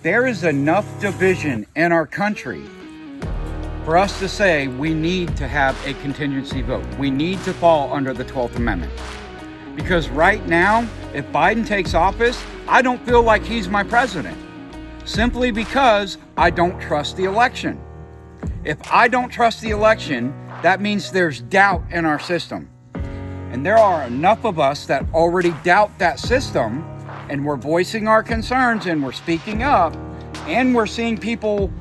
There is enough division in our country for us to say we need to have a contingency vote. We need to fall under the 12th Amendment. Because right now, if Biden takes office, I don't feel like he's my president. Simply because I don't trust the election. If I don't trust the election, that means there's doubt in our system. And there are enough of us that already doubt that system, and we're voicing our concerns and we're speaking up, and we're seeing people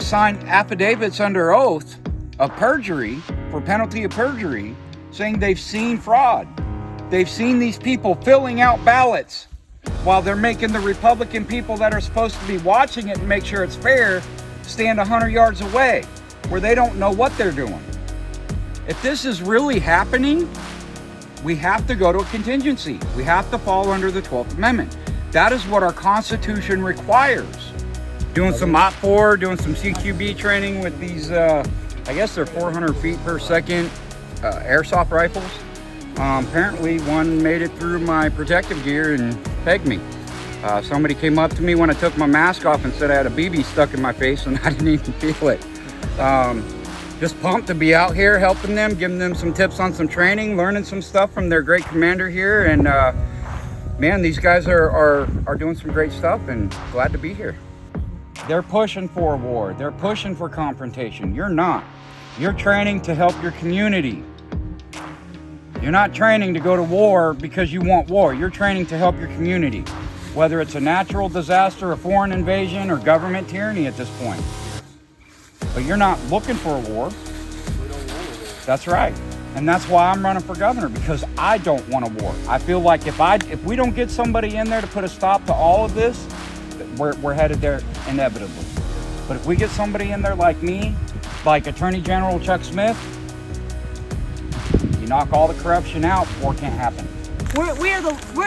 sign affidavits under oath of perjury, for penalty of perjury, saying they've seen fraud. They've seen these people filling out ballots while they're making the Republican people that are supposed to be watching it and make sure it's fair stand 100 yards away where they don't know what they're doing. If this is really happening, we have to go to a contingency. We have to fall under the 12th Amendment. That is what our Constitution requires. Doing some OPFOR, doing some CQB training with these, I guess they're 400 feet per second airsoft rifles. Apparently one made it through my protective gear and pegged me. Somebody came up to me when I took my mask off and said I had a BB stuck in my face, and I didn't even feel it. Just pumped to be out here helping them, giving them some tips on some training, learning some stuff from their great commander here. And man, these guys are doing some great stuff, and glad to be here. They're pushing for a war. They're pushing for confrontation. You're not. You're training to help your community. You're not training to go to war because you want war. You're training to help your community, whether it's a natural disaster, a foreign invasion, or government tyranny at this point. But you're not looking for a war. That's right. And that's why I'm running for governor, because I don't want a war. I feel like if we don't get somebody in there to put a stop to all of this, we're headed there inevitably. But if we get somebody in there like me, like Attorney General Chuck Smith, you knock all the corruption out, war can't happen. We're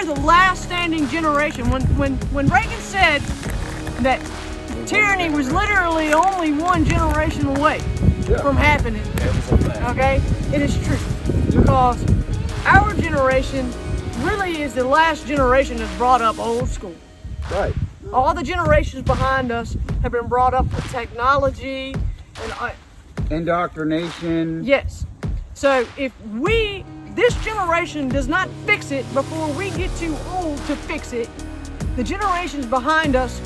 the last standing generation. When Reagan said that tyranny was literally only one generation away from happening, okay, it is true, because our generation really is the last generation that's brought up old school. Right. All the generations behind us have been brought up with technology and indoctrination. Yes. So if this generation does not fix it before we get too old to fix it, the generations behind us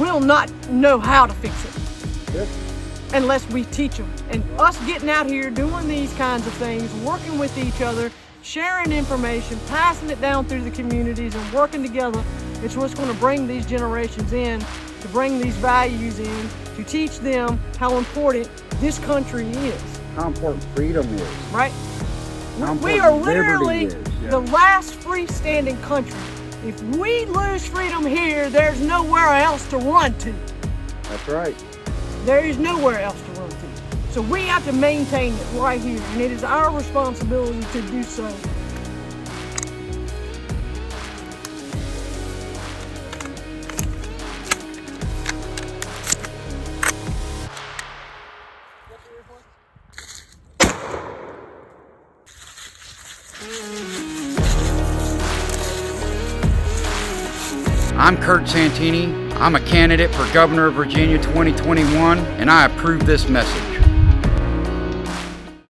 will not know how to fix it. Yep. Unless we teach them. And us getting out here doing these kinds of things, working with each other, sharing information, passing it down through the communities, and working together, it's what's going to bring these generations in, to bring these values in, to teach them how important this country is. How important freedom is. Right? How We are important literally liberty is. Yeah. the last freestanding country. If we lose freedom here, there's nowhere else to run to. That's right. There is nowhere else to run to. So we have to maintain it right here, and it is our responsibility to do so. I'm Kurt Santini. I'm a candidate for Governor of Virginia 2021, and I approve this message.